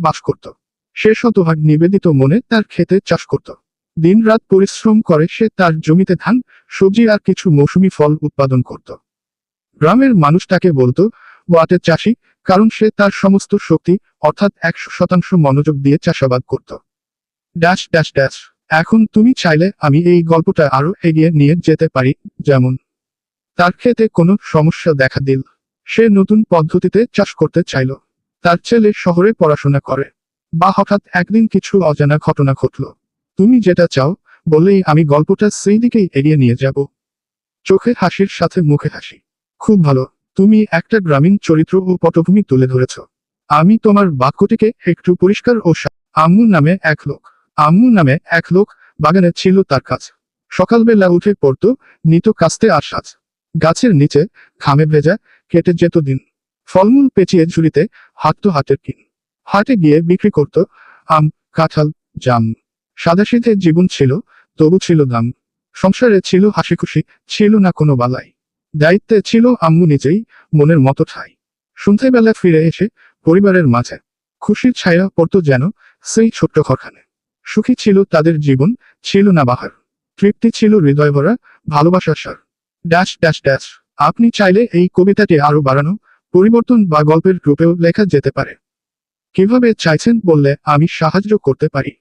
বাস করত। সে শতভাগ নিবেদিত মনে তার ক্ষেতে চাষ করত। দিনরাত পরিশ্রম করে সে তার জমিতে ধান, সবজি আর কিছু মৌসুমী ফল উৎপাদন করত। গ্রামের মানুষ তাকে বলতো ওয়াটের চাষি, কারণ সে তার সমস্ত শক্তি অর্থাৎ 100% মনোযোগ দিয়ে চাষাবাদ করত। Dash dash dash. এখন তুমি চাইলে আমি এই গল্পটা আরো এগিয়ে নিয়ে যেতে পারি, যেমন তার ক্ষেতে কোনো সমস্যা দেখা দিল, সে নতুন পদ্ধতিতে চাষ করতে চাইল, তার ছেলে শহরে পড়াশোনা করে, বা হঠাৎ একদিন কিছু অজানা ঘটনা ঘটল। তুমি যেটা চাও বললেই আমি গল্পটা সেই দিকেই এগিয়ে নিয়ে যাব। চোখে হাসির সাথে মুখে হাসি। খুব ভালো, তুমি একটা গ্রামীণ চরিত্র ও পটভূমি তুলে ধরেছ। আমি তোমার বাক্যটিকে একটু পরিষ্কার ও আম্মু নামে এক লোক, বাগানে ছিল তার কাজ। সকালবেলা উঠে পড়তো, নিত কাস্তে আর সাজ। গাছের নিচে ঘামে ভেজা কেটে যেত দিন। ফলমূল পেঁচিয়ে ঝুড়িতে হাঁটতো হাটের কিন। হাটে গিয়ে বিক্রি করত আম, কাঁঠাল, জাম। সাদাসিধে জীবন ছিল, তবু ছিল দাম। সংসারে ছিল হাসিখুশি, ছিল না কোনো বালাই। দায়িত্বে ছিল আম্মু নিজেই, মনের মতো ঠাই। সন্ধ্যাবেলা ফিরে এসে পরিবারের মাঝে খুশির ছায়া পড়তো যেন সেই ছোট্ট ঘরখানে। সুখী ছিল তাদের জীবন, ছিল না বাহার। তৃপ্তি ছিল হৃদয় ভরা, ভালোবাসার সার। Dash dash dash. আপনি চাইলে এই কবিতাটি আরো বাড়ানো, পরিবর্তন বা গল্পের রূপেও লেখা যেতে পারে। কিভাবে চাইছেন বললে আমি সাহায্য করতে পারি।